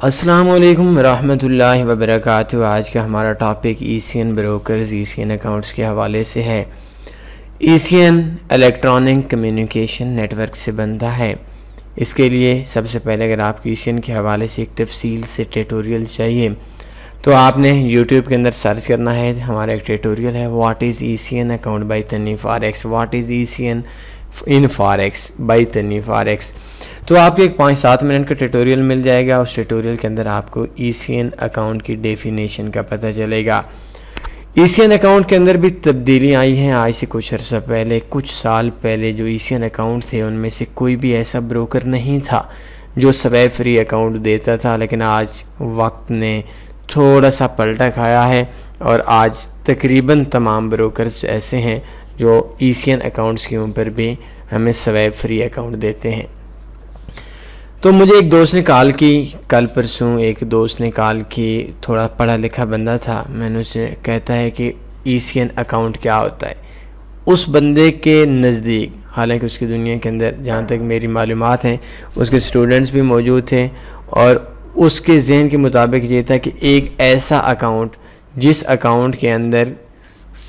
अस्सलामुअलैकुम रहमतुल्लाहि व बरकातुहू। आज का हमारा topic ECN brokers, ECN accounts के हवाले से है। ECN इलेक्ट्रॉनिक कम्युनिकेशन नेटवर्क से बनता है। इसके लिए सबसे पहले अगर आपको ECN के हवाले से एक तफसील से ट्यूटोरियल चाहिए तो आपने YouTube के अंदर सर्च करना है। हमारा एक ट्यूटोरियल है, what is ECN account by तन्नीफ RX, what is ECN in forex by तन्नीफ RX। तो आपको एक 5-7 मिनट का ट्यूटोरियल मिल जाएगा। उस ट्यूटोरियल के अंदर आपको ECN अकाउंट की डेफिनेशन का पता चलेगा। ECN अकाउंट के अंदर भी तब्दीली आई हैं। आज से कुछ अर्सा पहले, कुछ साल पहले जो ECN अकाउंट थे उनमें से कोई भी ऐसा ब्रोकर नहीं था जो स्वैप फ्री अकाउंट देता था, लेकिन आज वक्त ने थोड़ा सा पलटा खाया है और आज तकरीबन तमाम ब्रोकर्स ऐसे हैं जो ECN अकाउंट्स के ऊपर भी हमें स्वैप फ्री अकाउंट देते हैं। तो मुझे एक दोस्त ने कॉल की, कल परसों एक दोस्त ने कॉल की, थोड़ा पढ़ा लिखा बंदा था। मैंने उसे कहता है कि ECN अकाउंट क्या होता है। उस बंदे के नज़दीक, हालांकि उसकी दुनिया के अंदर जहाँ तक मेरी मालूमात हैं उसके स्टूडेंट्स भी मौजूद थे और उसके जहन के मुताबिक ये था कि एक ऐसा अकाउंट जिस अकाउंट के अंदर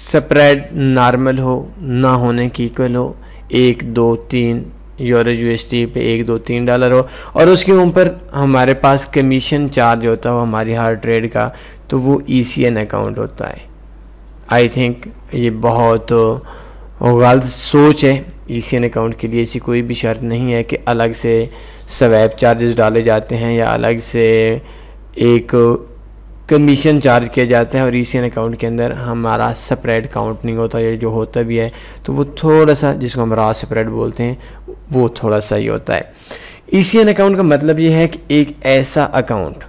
स्प्रेड नॉर्मल हो, ना होने की इक्वल हो, 1, 2, 3 यूरो USD पे $1, $2, $3 हो और उसके ऊपर हमारे पास कमीशन चार्ज होता हो हमारी हर ट्रेड का, तो वो ECN अकाउंट होता है। आई थिंक ये बहुत गलत सोच है। ECN अकाउंट के लिए ऐसी कोई भी शर्त नहीं है कि अलग से स्वैप चार्जेस डाले जाते हैं या अलग से एक कमीशन चार्ज किया जाता है और ECN अकाउंट के अंदर हमारा स्प्रेड काउंट नहीं होता। ये जो होता भी है तो वो थोड़ा सा, जिसको हम रॉ स्प्रेड बोलते हैं, वो थोड़ा सा ही होता है। ECN अकाउंट का मतलब ये है कि एक ऐसा अकाउंट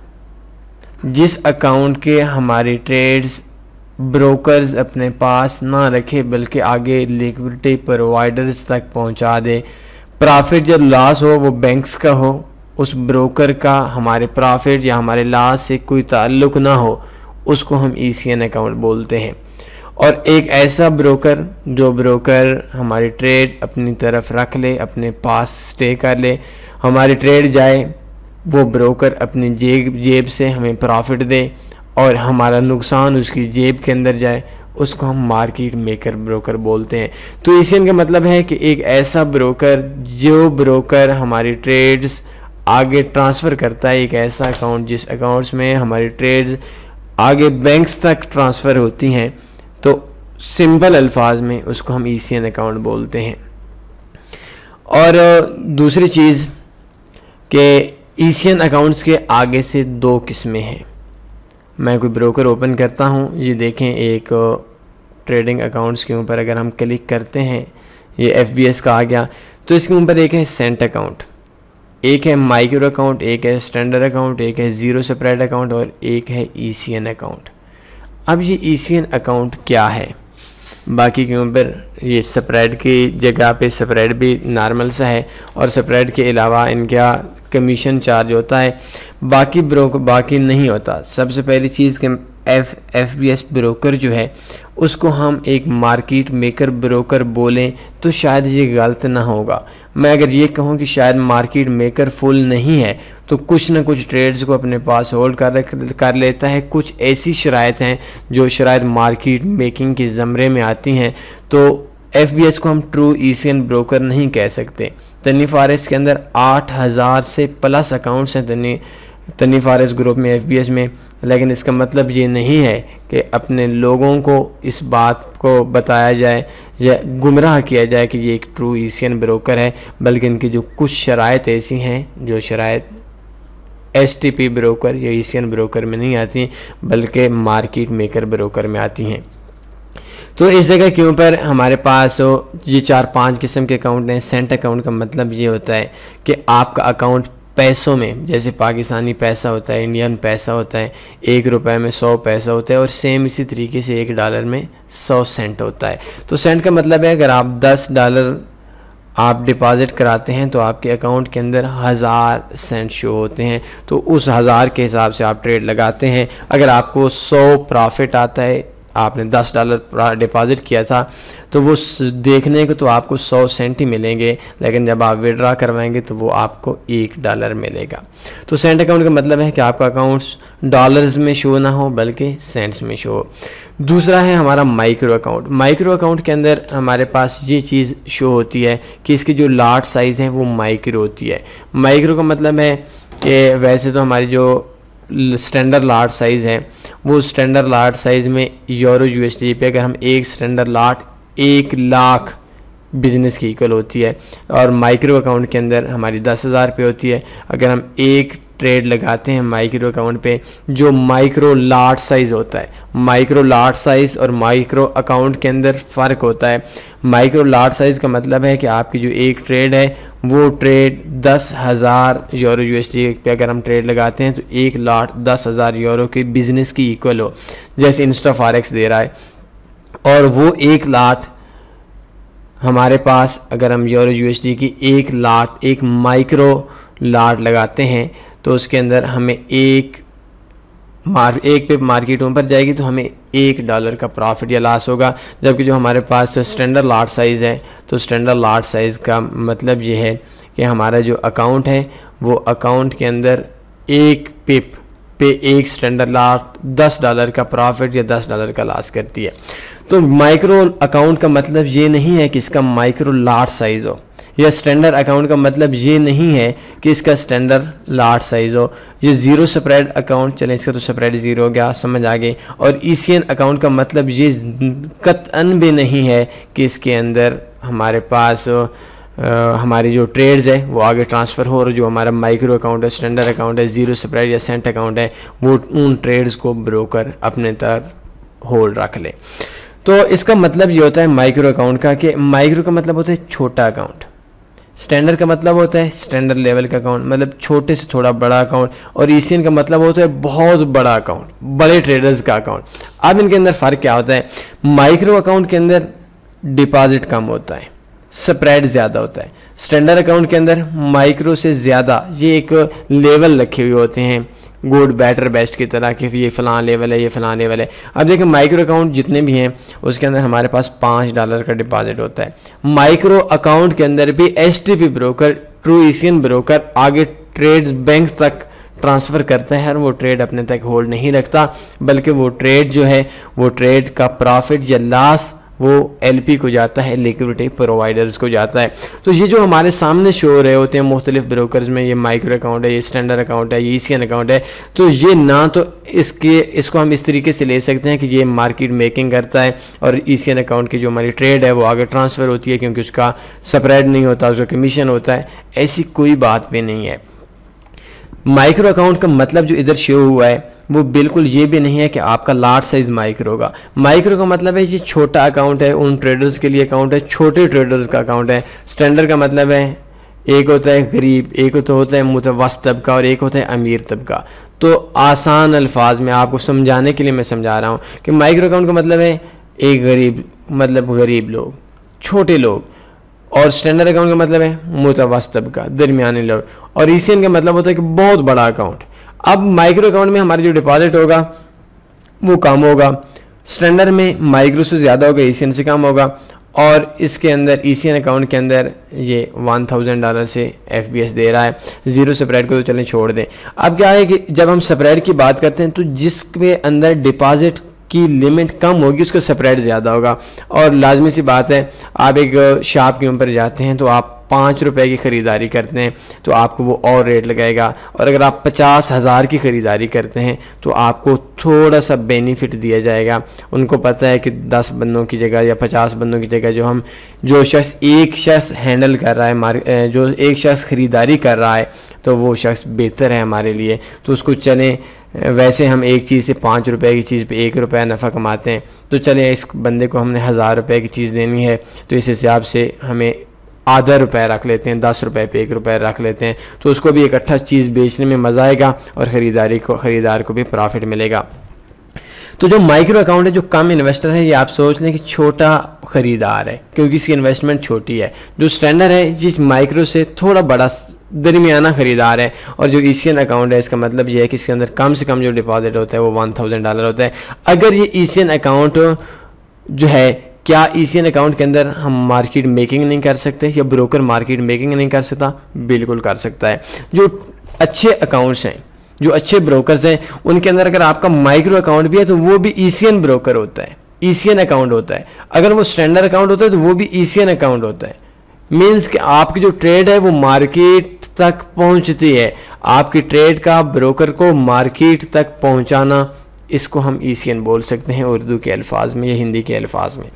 जिस अकाउंट के हमारी ट्रेड्स ब्रोकर्स अपने पास ना रखे बल्कि आगे लिक्विडिटी प्रोवाइडर्स तक पहुंचा दे। प्रॉफिट जब लॉस हो वो बैंक्स का हो, उस ब्रोकर का हमारे प्रॉफिट या हमारे लॉस से कोई ताल्लुक़ ना हो, उसको हम ECN अकाउंट बोलते हैं। और एक ऐसा ब्रोकर जो ब्रोकर हमारी ट्रेड अपनी तरफ रख ले, अपने पास स्टे कर ले, हमारी ट्रेड जाए, वो ब्रोकर अपनी जेब से हमें प्रॉफिट दे और हमारा नुकसान उसकी जेब के अंदर जाए, उसको हम मार्केट मेकर ब्रोकर बोलते हैं। तो ECN का मतलब है कि एक ऐसा ब्रोकर जो ब्रोकर हमारी ट्रेड्स आगे ट्रांसफ़र करता है, एक ऐसा अकाउंट जिस अकाउंट्स में हमारी ट्रेड्स आगे बैंक्स तक ट्रांसफ़र होती हैं, तो सिंपल अल्फाज में उसको हम ECN अकाउंट बोलते हैं। और दूसरी चीज़ कि ECN अकाउंट्स के आगे से 2 किस्में हैं। मैं कोई ब्रोकर ओपन करता हूँ, ये देखें एक ट्रेडिंग अकाउंट्स के ऊपर अगर हम क्लिक करते हैं, ये FBS का आ गया, तो इसके ऊपर एक है सेंट अकाउंट, एक है माइक्रो अकाउंट, एक है स्टैंडर्ड अकाउंट, एक है ज़ीरो स्प्रेड अकाउंट और एक है ECN अकाउंट। अब ये ECN अकाउंट क्या है? बाकी के ऊपर ये स्प्रेड की जगह पे स्प्रेड भी नॉर्मल सा है और स्प्रेड के अलावा इनका कमीशन चार्ज होता है, बाकी नहीं होता। सबसे पहली चीज़ कि FBS ब्रोकर जो है उसको हम एक मार्केट मेकर ब्रोकर बोलें तो शायद ये गलत ना होगा। मैं अगर ये कहूँ कि शायद मार्केट मेकर फुल नहीं है तो कुछ ना कुछ ट्रेड्स को अपने पास होल्ड कर लेता है। कुछ ऐसी शराइत हैं जो शराइत मार्केट मेकिंग के ज़मरे में आती हैं, तो FBS को हम ट्रू ECN ब्रोकर नहीं कह सकते। तन्नीफ RX के अंदर 8000 से प्लस अकाउंट्स हैं तन्नीफ RX ग्रुप में, FBS में, लेकिन इसका मतलब ये नहीं है कि अपने लोगों को इस बात को बताया जाए या गुमराह किया जाए कि ये एक ट्रू ECN ब्रोकर है, बल्कि इनकी जो कुछ शराइत ऐसी हैं जो शराइत STP ब्रोकर या ECN ब्रोकर में नहीं आती बल्कि मार्केट मेकर ब्रोकर में आती हैं। तो इस जगह के ऊपर हमारे पास ये 4-5 किस्म के अकाउंट हैं। सेंट अकाउंट का मतलब ये होता है कि आपका अकाउंट पैसों में, जैसे पाकिस्तानी पैसा होता है, इंडियन पैसा होता है, ₹1 में 100 पैसा होता है और सेम इसी तरीके से $1 में 100 सेंट होता है। तो सेंट का मतलब है अगर आप $10 आप डिपॉज़िट कराते हैं तो आपके अकाउंट के अंदर 1000 सेंट शो होते हैं, तो उस 1000 के हिसाब से आप ट्रेड लगाते हैं। अगर आपको 100 प्रॉफिट आता है आपने $10 डिपॉजिट किया था तो वो देखने को तो आपको 100 सेंट ही मिलेंगे, लेकिन जब आप विड्रा करवाएंगे तो वो आपको $1 मिलेगा। तो सेंट अकाउंट का मतलब है कि आपका अकाउंट्स डॉलर्स में शो ना हो बल्कि सेंट्स में शो हो। दूसरा है हमारा माइक्रो अकाउंट। माइक्रो अकाउंट के अंदर हमारे पास ये चीज़ शो होती है कि इसकी जो लाट साइज़ है वो माइक्रो होती है। माइक्रो का मतलब है कि वैसे तो हमारी जो स्टैंडर्ड लाट साइज़ है वो स्टैंडर्ड लाट साइज़ में यूरो USD पे अगर हम एक स्टैंडर्ड लाट 1 लाख बिजनेस की इक्वल होती है, और माइक्रो अकाउंट के अंदर हमारी 10,000 रुपये होती है। अगर हम एक ट्रेड लगाते हैं माइक्रो अकाउंट पे, जो माइक्रो लाट साइज़ होता है, माइक्रो लाट साइज़ और माइक्रो अकाउंट के अंदर फ़र्क होता है। माइक्रो लाट साइज़ का मतलब है कि आपकी जो एक ट्रेड है वो ट्रेड 10,000 यूरो USD पे अगर हम ट्रेड लगाते हैं तो 1 लाट 10,000 यूरो के बिज़नेस की इक्वल हो, जैसे इंस्टा फॉरेक्स दे रहा है। और वो 1 लाट हमारे पास अगर हम यूरो USD की 1 लाट एक माइक्रो लाट लगाते हैं तो उसके अंदर हमें एक पे मार्केट ऊपर जाएगी तो हमें $1 का प्रॉफिट या लॉस होगा। जबकि जो हमारे पास स्टैंडर्ड लाट साइज़ है तो स्टैंडर्ड लाट साइज़ का मतलब ये है कि हमारा जो अकाउंट है वो अकाउंट के अंदर एक पिप पे एक स्टैंडर्ड लाट $10 का प्रॉफिट या $10 का लॉस करती है। तो माइक्रो अकाउंट का मतलब ये नहीं है कि इसका माइक्रो लाट साइज़ हो, या स्टैंडर्ड अकाउंट का मतलब ये नहीं है कि इसका स्टैंडर्ड लाट साइज़ हो। ये ज़ीरो स्प्रेड अकाउंट, चले इसका तो स्प्रेड ज़ीरो हो गया, समझ आ गई। और ECN अकाउंट का मतलब ये कतअन भी नहीं है कि इसके अंदर हमारे पास हमारी जो ट्रेड्स है वो आगे ट्रांसफ़र हो, और जो हमारा माइक्रो अकाउंट है, स्टैंडर्ड अकाउंट है, ज़ीरो स्प्रेड या सेंट अकाउंट है, वो उन ट्रेड्स को ब्रोकर अपने तरफ होल्ड रख ले। तो इसका मतलब ये होता है माइक्रो अकाउंट का कि माइक्रो का मतलब होता है छोटा अकाउंट, स्टैंडर्ड का मतलब होता है स्टैंडर्ड लेवल का अकाउंट, मतलब छोटे से थोड़ा बड़ा अकाउंट, और ECN का मतलब होता है बहुत बड़ा अकाउंट, बड़े ट्रेडर्स का अकाउंट। अब इनके अंदर फ़र्क क्या होता है? माइक्रो अकाउंट के अंदर डिपॉजिट कम होता है, स्प्रेड ज़्यादा होता है। स्टैंडर्ड अकाउंट के अंदर माइक्रो से ज़्यादा ये एक लेवल रखे हुए होते हैं, गुड बेटर बेस्ट की तरह कि ये फ़लाँ लेवल है, ये फ़लाँ लेवल है। अब देखिए माइक्रो अकाउंट जितने भी हैं उसके अंदर हमारे पास $5 का डिपॉजिट होता है। माइक्रो अकाउंट के अंदर भी STP broker, true ECN broker आगे ट्रेड बैंक तक ट्रांसफ़र करता है, और वो ट्रेड अपने तक होल्ड नहीं रखता, बल्कि वो ट्रेड जो है वो ट्रेड का प्रॉफिट या लॉस वो LP को जाता है, लिक्विडिटी प्रोवाइडर्स को जाता है। तो ये जो हमारे सामने शो हो रहे होते हैं मुख्तलिफ ब्रोकर्स में, ये माइक्रो अकाउंट है, ये स्टैंडर्ड अकाउंट है, ये ECN अकाउंट है, तो ये ना तो इसको हम इस तरीके से ले सकते हैं कि ये मार्केट मेकिंग करता है और ECN अकाउंट की जो हमारी ट्रेड है वो आगे ट्रांसफ़र होती है क्योंकि उसका स्प्रेड नहीं होता, उसका कमीशन होता है। ऐसी कोई बात भी नहीं है। माइक्रो अकाउंट का मतलब जो इधर शो हुआ है वो बिल्कुल ये भी नहीं है कि आपका लार्ज साइज माइक्रो होगा। माइक्रो का मतलब है ये छोटा अकाउंट है, उन ट्रेडर्स के लिए अकाउंट है, छोटे ट्रेडर्स का अकाउंट है। स्टैंडर्ड का मतलब है एक होता है गरीब, एक तो होता है मुतवस्सित तबका और एक होता है अमीर तबका। तो आसान अल्फाज में आपको समझाने के लिए मैं समझा रहा हूँ कि माइक्रो अकाउंट का मतलब है एक गरीब, मतलब गरीब लोग, छोटे लोग, और स्टैंडर्ड अकाउंट का मतलब है मुतवस्सित तबका, दरमियाने लोग, और ECN का मतलब होता है कि बहुत बड़ा अकाउंट। अब माइक्रो अकाउंट में हमारा जो डिपॉजिट होगा वो कम होगा, स्टैंडर्ड में माइक्रो से ज़्यादा होगा, ECN से कम होगा, और इसके अंदर ECN अकाउंट के अंदर ये $1000 से FBS दे रहा है। ज़ीरो स्प्रेड को तो चलें छोड़ दें। अब क्या है कि जब हम स्प्रेड की बात करते हैं तो जिसके अंदर डिपॉजिट की लिमिट कम होगी उसका स्प्रेड ज़्यादा होगा। और लाजमी सी बात है, आप एक शॉप के ऊपर जाते हैं तो आप ₹5 की ख़रीदारी करते हैं तो आपको वो और रेट लगाएगा, और अगर आप 50,000 की ख़रीदारी करते हैं तो आपको थोड़ा सा बेनिफिट दिया जाएगा। उनको पता है कि 10 बंदों की जगह या 50 बंदों की जगह जो शख्स एक शख्स हैंडल कर रहा है, जो एक शख्स ख़रीदारी कर रहा है, तो वो शख्स बेहतर है हमारे लिए। तो उसको चलें, वैसे हम एक चीज़ से ₹5 की चीज़ पे ₹1 नफ़ा कमाते हैं, तो चलें इस बंदे को हमने ₹1000 की चीज़ देनी है तो इस हिसाब से हमें आधा रुपया रख लेते हैं, ₹10 पे ₹1 रख लेते हैं, तो उसको भी इकट्ठा चीज़ बेचने में मज़ा आएगा और ख़रीदार को भी प्रॉफिट मिलेगा। तो जो माइक्रो अकाउंट है, जो कम इन्वेस्टर है, ये आप सोच लें कि छोटा ख़रीदार है क्योंकि इसकी इन्वेस्टमेंट छोटी है। जो स्टैंडर्ड है जिस माइक्रो से थोड़ा बड़ा दरमियाना ख़रीदार है। और जो ECN अकाउंट है इसका मतलब ये है कि इसके अंदर कम से कम जो डिपॉजिट होता है वो $1000 होता है। अगर ये ECN अकाउंट जो है, क्या ECN अकाउंट के अंदर हम मार्केट मेकिंग नहीं कर सकते या ब्रोकर मार्केट मेकिंग नहीं कर सकता? बिल्कुल कर सकता है। जो अच्छे अकाउंट्स हैं, जो अच्छे ब्रोकर्स हैं, उनके अंदर अगर आपका माइक्रो अकाउंट भी है तो वो भी ECN ब्रोकर होता है, ECN अकाउंट होता है। अगर वो स्टैंडर्ड अकाउंट होता है तो वो भी ECN अकाउंट होता है। मीन्स कि आपकी जो ट्रेड है वो मार्केट तक पहुंचती है। आपकी ट्रेड का ब्रोकर को मार्केट तक पहुंचाना, इसको हम ECN बोल सकते हैं उर्दू के अल्फाज में या हिंदी के अल्फाज में।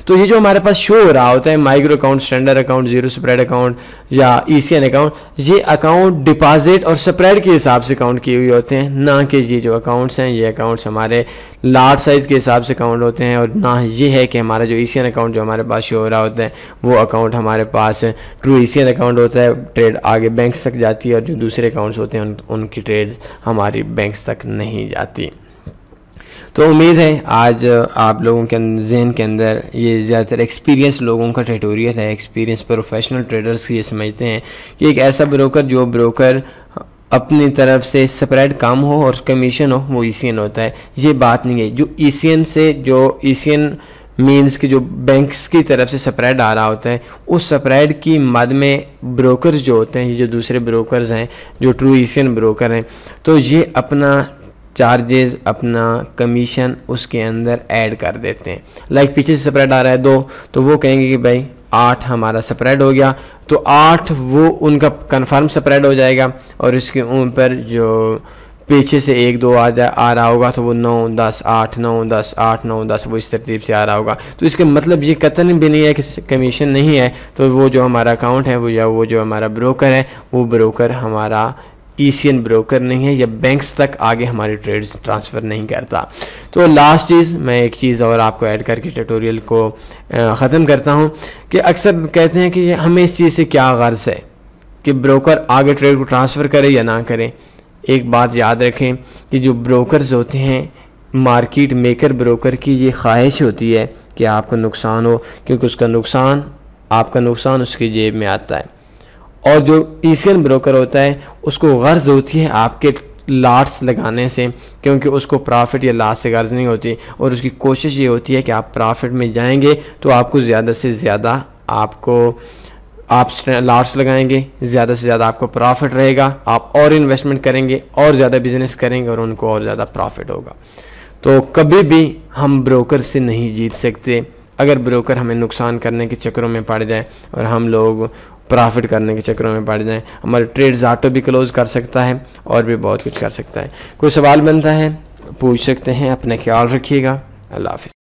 तो ये जो हमारे पास शो हो रहा होता है micro account, standard account, zero spread account या ECN अकाउंट, ये अकाउंट डिपॉजिट और स्प्रेड के हिसाब से काउंट किए हुए होते हैं, ना कि ये जो अकाउंट्स हैं ये अकाउंट्स हमारे लार्ज साइज़ के हिसाब से काउंट होते हैं। और ना ये है कि हमारा जो ECN अकाउंट जो हमारे पास शो हो रहा होता है वो अकाउंट हमारे पास ट्रू ECN अकाउंट होता है, ट्रेड आगे बैंक्स तक जाती है, और जो दूसरे अकाउंट्स होते हैं उनकी ट्रेड्स हमारी बैंक्स तक नहीं जाती। तो उम्मीद है आज आप लोगों के जहन के अंदर ये ज़्यादातर एक्सपीरियंस लोगों का ट्यूटोरियल है। एक्सपीरियंस प्रोफेशनल ट्रेडर्स ये समझते हैं कि एक ऐसा ब्रोकर जो ब्रोकर अपनी तरफ से स्प्रेड कम हो और कमीशन हो वो ECN होता है। ये बात नहीं है। जो ECN से जो ECN मीन्स कि जो बैंक्स की तरफ से स्प्रेड आ रहा होता है, उस स्प्रेड की मद में ब्रोकर्स जो होते हैं, ये जो दूसरे ब्रोकर्स हैं जो ट्रू ECN ब्रोकर हैं, तो ये अपना चार्जेस, अपना कमीशन उसके अंदर ऐड कर देते हैं। लाइक पीछे से स्प्रेड आ रहा है 2, तो वो कहेंगे कि भाई 8 हमारा स्प्रेड हो गया, तो 8 वो उनका कंफर्म स्प्रेड हो जाएगा। और इसके ऊपर जो पीछे से 1 2 आ रहा होगा तो वो 9 10 8 9 10 8 9 10 वो इस तरतीब से आ रहा होगा। तो इसका मतलब ये कतई भी नहीं है कि कमीशन नहीं है, तो वो जो हमारा अकाउंट है वो जो हमारा ब्रोकर है वो ब्रोकर हमारा ECN ब्रोकर नहीं है, या बैंक्स तक आगे हमारी ट्रेड्स ट्रांसफ़र नहीं करता। तो लास्ट चीज़, मैं एक चीज़ और आपको ऐड करके ट्यूटोरियल को ख़त्म करता हूँ कि अक्सर कहते हैं कि हमें इस चीज़ से क्या गर्ज़ है कि ब्रोकर आगे ट्रेड को ट्रांसफ़र करे या ना करे। एक बात याद रखें कि जो ब्रोकर्स होते हैं, मार्केट मेकर ब्रोकर की ये ख्वाहिश होती है कि आपको नुकसान हो, क्योंकि आपका नुकसान उसकी जेब में आता है। और जो ECN ब्रोकर होता है उसको गर्ज होती है आपके लॉट्स लगाने से, क्योंकि उसको प्रॉफिट या लॉस से गर्ज नहीं होती, और उसकी कोशिश ये होती है कि आप प्रॉफिट में जाएंगे तो आपको ज़्यादा से ज़्यादा आप लॉट्स लगाएंगे, ज़्यादा से ज़्यादा आपको प्रॉफिट रहेगा, आप और इन्वेस्टमेंट करेंगे और ज़्यादा बिजनेस करेंगे और उनको और ज़्यादा प्रॉफिट होगा। तो कभी भी हम ब्रोकर से नहीं जीत सकते। अगर ब्रोकर हमें नुकसान करने के चक्करों में पड़ जाए और हम लोग प्रॉफिट करने के चक्करों में पड़ जाएं, हमारे ट्रेड्स ऑटो भी क्लोज़ कर सकता है और भी बहुत कुछ कर सकता है। कोई सवाल बनता है पूछ सकते हैं। अपना ख्याल रखिएगा। अल्लाह हाफ़िज़।